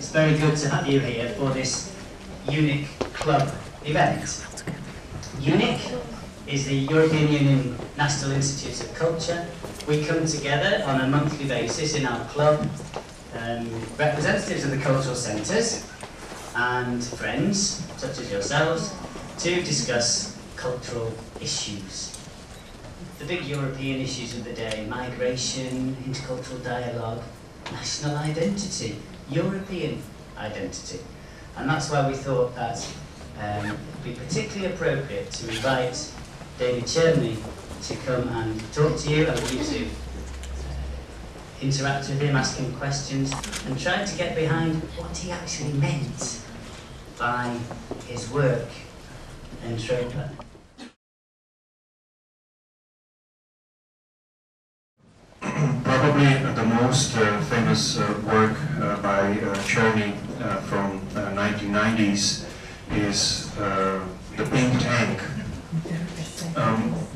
It's very good to have you here for this EUNIC Club event. EUNIC is the European Union National Institutes of Culture. We come together on a monthly basis in our club, representatives of the cultural centres and friends, such as yourselves, to discuss cultural issues. The big European issues of the day: migration, intercultural dialogue, national identity, European identity. And that's why we thought that it would be particularly appropriate to invite David Cerny to come and talk to you, and for you to interact with him, ask him questions, and try to get behind what he actually meant by his work, Entropa. Probably the most famous work by Cerny from 1990s is the Pink Tank.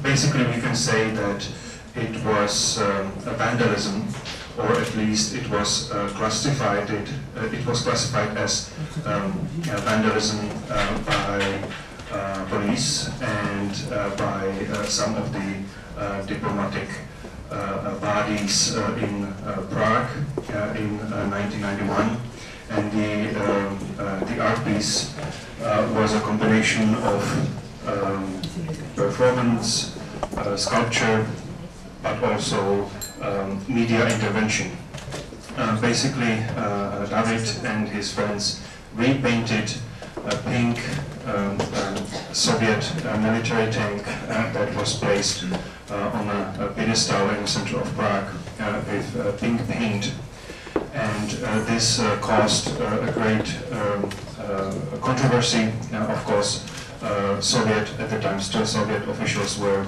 Basically, we can say that it was a vandalism, or at least it was classified. It was classified as vandalism by police and by some of the diplomatic bodies in Prague in 1991, and the art piece was a combination of performance, sculpture, but also media intervention. Basically, David and his friends repainted a pink Soviet military tank that was placed on a pedestal in the center of Prague with pink paint, and this caused a great controversy. Of course, Soviet, at the time still Soviet officials were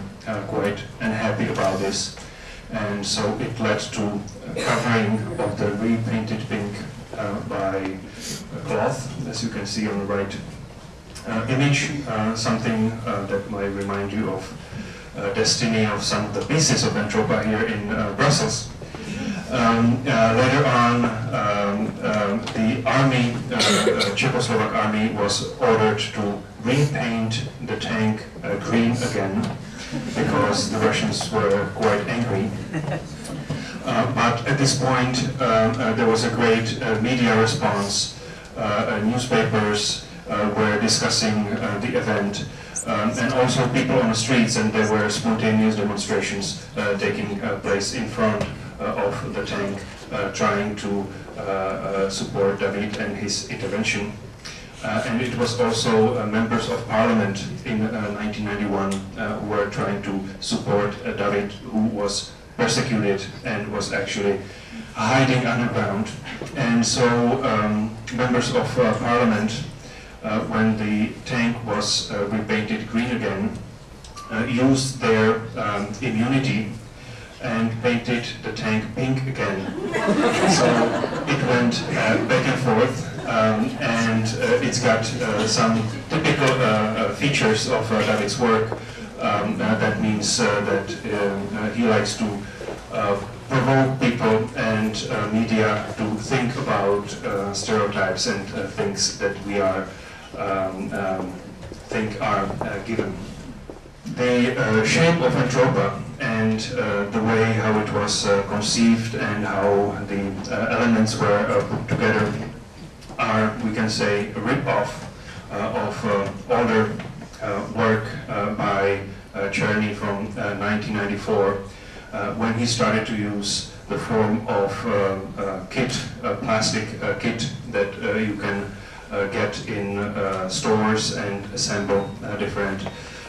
quite unhappy about this, and so it led to covering of the repainted pink by cloth, as you can see on the right image, something that might remind you of destiny of some of the pieces of Entropa here in Brussels. Later on, the army, Czechoslovak army, was ordered to repaint the tank green again, because the Russians were quite angry. But at this point, there was a great media response. Newspapers were discussing the event, and also people on the streets, and there were spontaneous demonstrations taking place in front of the tank, trying to support David and his intervention. And it was also members of parliament in 1991 who were trying to support David, who was persecuted and was actually hiding underground. And so members of parliament, when the tank was repainted green again, used their immunity and painted the tank pink again. So it went back and forth, and it's got some typical features of David's work. That means that he likes to provoke people and media to think about stereotypes and things that we are think are given. The shape of Entropa and the way how it was conceived and how the elements were put together are, we can say, a rip-off of older work by Cerny from 1994, when he started to use the form of kit, plastic kit that you can get in stores and assemble different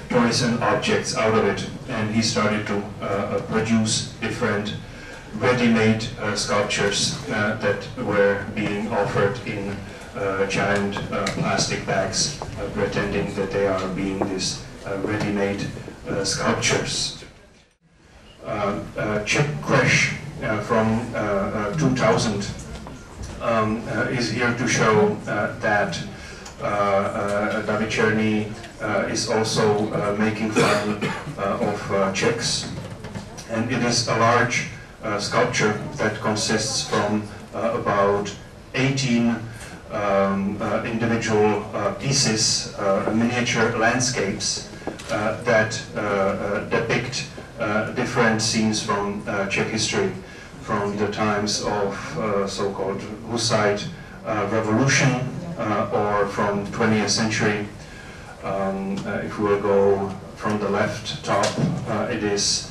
toys and objects out of it. And he started to produce different ready-made sculptures that were being offered in giant plastic bags, pretending that they are being these ready-made sculptures. Czech Crash from 2000 is here to show that David Cerny is also making fun of Czechs, and it is a large sculpture that consists from about 18 individual pieces, miniature landscapes that depict different scenes from Czech history, from the times of so-called Hussite revolution or from 20th century. If we will go from the left top, it is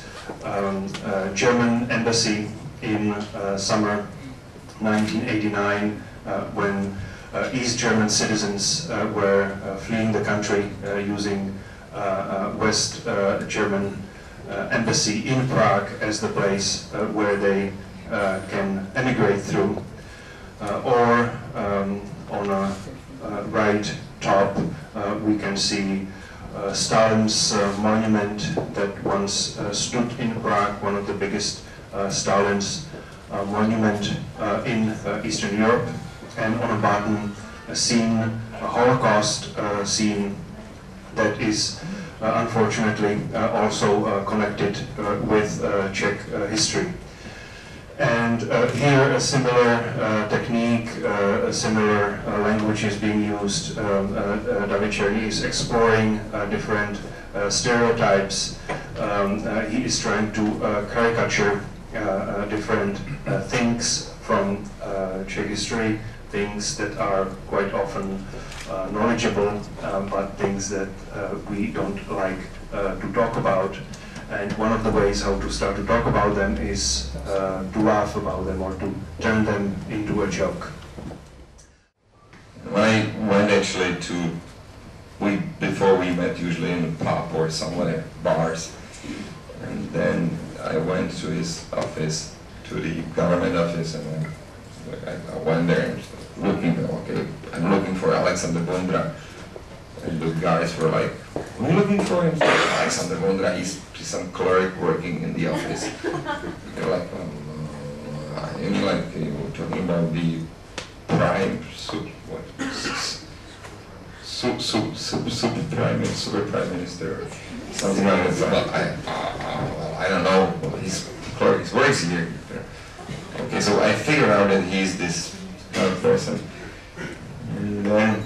German embassy in summer 1989 when East German citizens were fleeing the country using West German embassy in Prague as the place where they can emigrate through. Or on a right top we can see Stalin's monument that once stood in Prague, one of the biggest Stalin's monument in Eastern Europe, and on a bottom a scene, a Holocaust scene that is unfortunately also connected with Czech history. And here a similar technique, a similar language is being used. David Cerny is exploring different stereotypes. He is trying to caricature different things from Czech history, things that are quite often knowledgeable, but things that we don't like to talk about. And one of the ways how to start to talk about them is to laugh about them or to turn them into a joke. When I went actually before we met usually in a pub or somewhere, bars, and then I went to his office, to the government office, and I went there and looking, okay, I'm looking for Alexander Bondra. And the guys were like, what are you looking for? And Alexander Bondra, he's some clerk working in the office. They're like, and like you were talking about the super prime minister, something like that. Well, I don't know. Well, he's clerk, he works here. Okay, so I figured out that he's this kind of person. And then,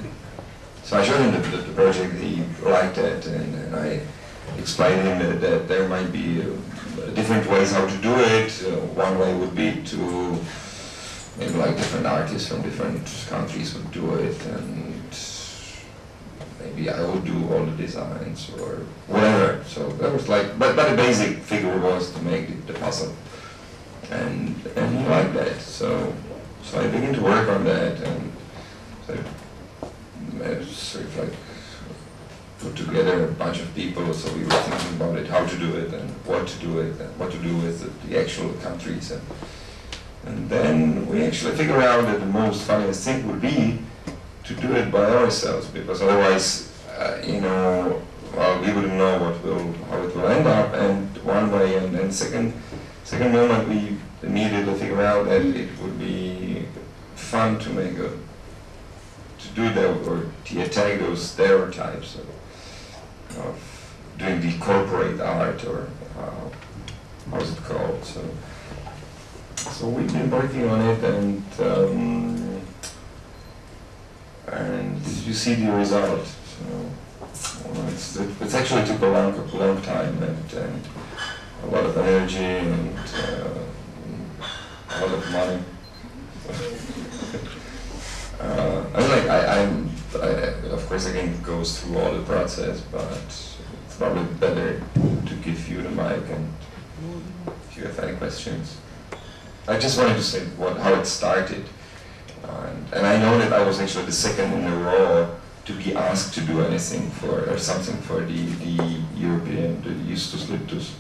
so I showed him the project, he liked it, and I explained him that there might be different ways how to do it. One way would be to, maybe like different artists from different countries would do it, and maybe I would do all the designs or whatever. So that was like, but the basic figure was to make the puzzle. And he liked that, so I began to work on that, and sort of like put together a bunch of people, so we were thinking about it, how to do it, and what to do it, and what to do with the actual countries. And then we actually figured out that the most funniest thing would be to do it by ourselves, because otherwise, well, we wouldn't know how it will end up, and one way, and then second moment we immediately figured out that it would be fun to do that, or to attack those stereotypes of doing the corporate art, or how's it called? So we've been working on it, and you see the result. So it actually took a long time, and a lot of energy, and a lot of money. Of course, again, it goes through all the process, but it's probably better to give you the mic, and if you have any questions. I just wanted to say how it started, and I know that I was actually the second in a row to be asked to do anything or something for the European, the Justus Liptus